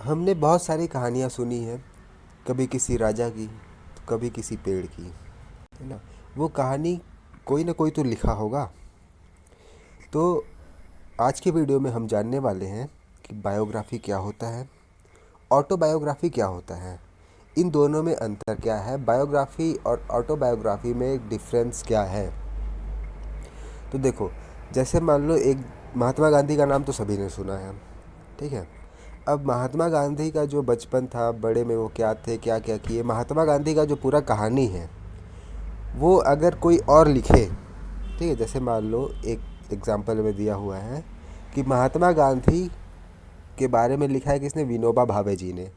हमने बहुत सारी कहानियाँ सुनी हैं, कभी किसी राजा की, तो कभी किसी पेड़ की, है ना। वो कहानी कोई ना कोई तो लिखा होगा। तो आज के वीडियो में हम जानने वाले हैं कि बायोग्राफी क्या होता है, ऑटोबायोग्राफी क्या होता है, इन दोनों में अंतर क्या है, बायोग्राफी और ऑटोबायोग्राफी में डिफरेंस क्या है। तो देखो, जैसे मान लो एक महात्मा गांधी का नाम तो सभी ने सुना है, ठीक है। अब महात्मा गांधी का जो बचपन था, बड़े में वो क्या थे, क्या क्या किए, महात्मा गांधी का जो पूरा कहानी है वो अगर कोई और लिखे, ठीक है। जैसे मान लो एक एग्जाम्पल में दिया हुआ है कि महात्मा गांधी के बारे में लिखा है किसने, विनोबा भावे जी ने।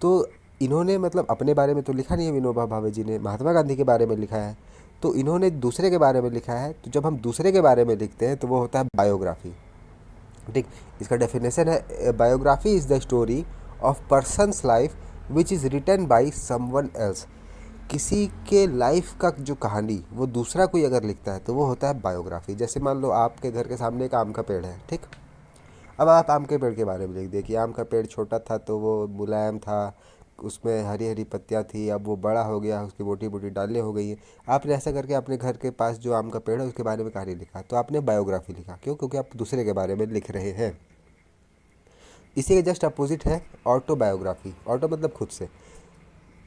तो इन्होंने मतलब अपने बारे में तो लिखा नहीं है, विनोबा भावे जी ने महात्मा गांधी के बारे में लिखा है, तो इन्होंने दूसरे के बारे में लिखा है। तो जब हम दूसरे के बारे में लिखते हैं तो वो होता है बायोग्राफी, ठीक। इसका डेफिनेशन है, biography is the story of person's life which is written by someone else. किसी के लाइफ का जो कहानी वो दूसरा कोई अगर लिखता है तो वो होता है बायोग्राफी। जैसे मान लो आपके घर के सामने एक आम का पेड़ है, ठीक। अब आप आम के पेड़ के बारे में लिख दिए कि आम का पेड़ छोटा था तो वो मुलायम था, उसमें हरी हरी पत्तियाँ थी, अब वो बड़ा हो गया, उसकी मोटी मोटी डालें हो गई हैं। आपने ऐसा करके अपने घर के पास जो आम का पेड़ है उसके बारे में कहानी लिखा, तो आपने बायोग्राफी लिखा। क्यों? क्योंकि आप दूसरे के बारे में लिख रहे हैं। इसी के जस्ट अपोजिट है ऑटोबायोग्राफी। ऑटो मतलब खुद से।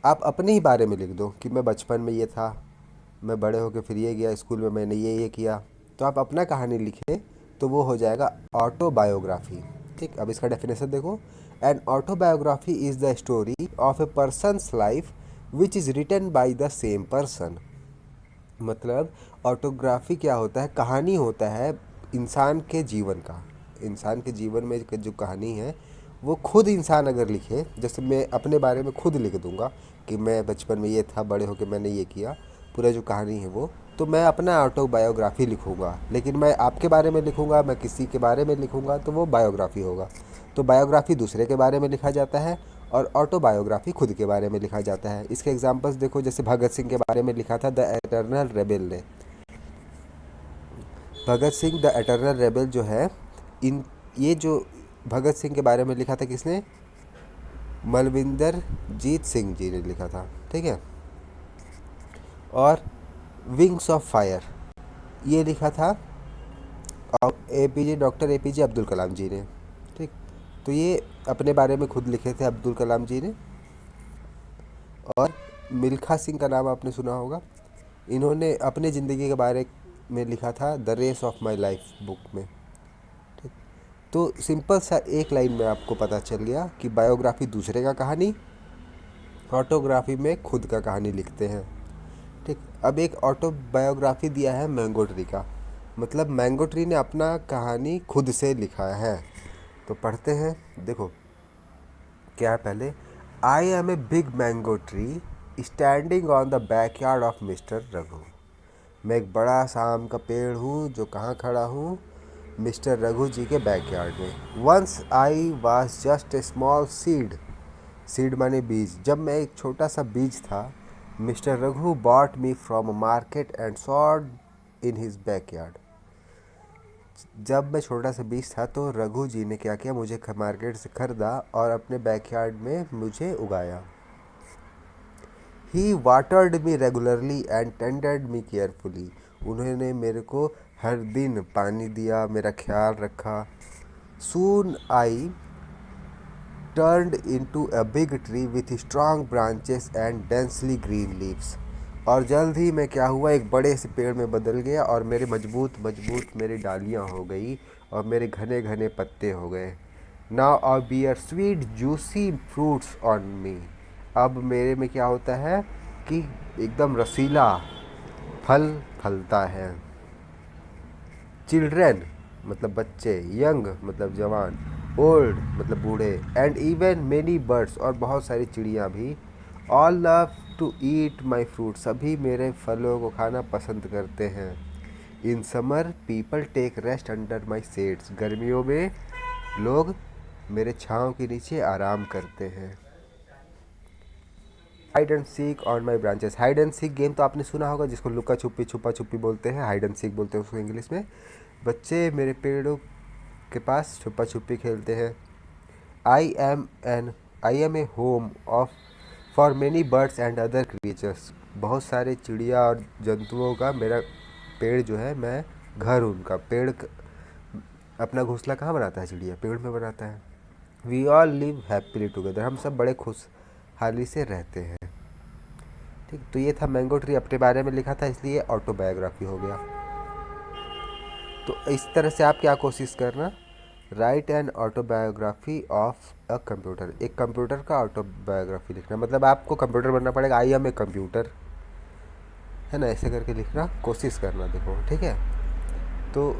आप अपने ही बारे में लिख दो कि मैं बचपन में ये था, मैं बड़े होकर फिर ये गया, स्कूल में मैंने ये किया। तो आप अपना कहानी लिखें तो वो हो जाएगा ऑटोबायोग्राफी, ठीक। अब इसका डेफिनेशन देखो, an autobiography is the story of a person's life which is written by the same person. मतलब ऑटोग्राफी क्या होता है, कहानी होता है इंसान के जीवन का। इंसान के जीवन में जो कहानी है वो खुद इंसान अगर लिखे, जैसे मैं अपने बारे में खुद लिख दूंगा कि मैं बचपन में ये था, बड़े होकर मैंने ये किया, पूरा जो कहानी है वो, तो मैं अपना ऑटोबायोग्राफी लिखूंगा। लेकिन मैं आपके बारे में लिखूंगा, मैं किसी के बारे में लिखूंगा तो वो बायोग्राफी होगा। तो बायोग्राफी दूसरे के बारे में लिखा जाता है और ऑटोबायोग्राफी खुद के बारे में लिखा जाता है। इसके एग्जांपल्स देखो, जैसे भगत सिंह के बारे में लिखा था द एटर्नल रेबेल ने। Bhagat Singh the eternal rebel जो है, इन ये जो भगत सिंह के बारे में लिखा था किसने, मलविंदर जीत सिंह जी ने लिखा था, ठीक है। और विंग्स ऑफ फायर ये लिखा था APJ, doctor APJ Abdul Kalam जी ने, ठीक। तो ये अपने बारे में खुद लिखे थे अब्दुल कलाम जी ने। और मिल्खा सिंह का नाम आपने सुना होगा, इन्होंने अपने ज़िंदगी के बारे में लिखा था the race of my life book में, ठीक। तो सिंपल सा एक लाइन में आपको पता चल गया कि बायोग्राफी दूसरे का कहानी, ऑटोग्राफी में खुद का कहानी लिखते हैं, ठीक। अब एक ऑटोबायोग्राफी दिया है मैंगो ट्री का, मतलब मैंगो ट्री ने अपना कहानी खुद से लिखा है। तो पढ़ते हैं, देखो क्या है पहले। I am a big mango tree standing on the backyard of mister Raghu. मैं एक बड़ा सा आम का पेड़ हूँ जो कहाँ खड़ा हूँ, मिस्टर रघु जी के बैकयार्ड में। Once I was just a small seed, seed माने बीज, जब मैं एक छोटा सा बीज था, mister Raghu bought me from a market and sowed in his backyard. जब मैं छोटा सा बीज था तो रघु जी ने क्या किया, मुझे मार्केट से खरीदा और अपने बैकयार्ड में मुझे उगाया। He watered me regularly and tendered me carefully. उन्होंने मेरे को हर दिन पानी दिया, मेरा ख्याल रखा। सून आई turned into a big tree with strong branches and densely green leaves। और जल्द ही मैं क्या हुआ, एक बड़े से पेड़ में बदल गया और मेरे मजबूत मजबूत मेरी डालियाँ हो गई और मेरे घने घने पत्ते हो गए। Now I bear sweet juicy fruits on me. अब मेरे में क्या होता है कि एकदम रसीला फल फलता है। चिल्ड्रेन मतलब बच्चे, यंग मतलब जवान, ओल्ड मतलब बूढ़े, एंड इवन मेनी बर्ड्स और बहुत सारी चिड़ियाँ भी, all love to eat my fruit, सभी मेरे फलों को खाना पसंद करते हैं। In summer people take rest under my shades, गर्मियों में लोग मेरे छाँव के नीचे आराम करते हैं। Hide and seek on my branches, hide and seek game तो आपने सुना होगा, जिसको लुका छुपी छुपा छुपी बोलते हैं, हाइड एंड सीक बोलते हैं उसको इंग्लिश में। बच्चे मेरे पेड़ों के पास छुपा छुपी खेलते हैं। I am an I am a home of for many birds and other creatures. बहुत सारे चिड़िया और जंतुओं का मेरा पेड़ जो है, मैं घर हूँ उनका। अपना घोंसला कहाँ बनाता है चिड़िया? पेड़ में बनाता है। We all live happily together. हम सब बड़े खुशहाली से रहते हैं। ठीक, तो ये था मैंगो ट्री, अपने बारे में लिखा था, इसलिए ऑटोबायोग्राफी हो गया। तो इस तरह से आप क्या कोशिश करना, right an autobiography of a computer. एक कंप्यूटर का ऑटोबायोग्राफी लिखना, मतलब आपको कंप्यूटर बनना पड़ेगा। आई एम ए कंप्यूटर, है ना, ऐसे करके लिखना कोशिश करना। देखो ठीक है, तो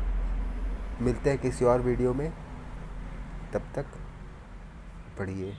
मिलते हैं किसी और वीडियो में, तब तक पढ़िए।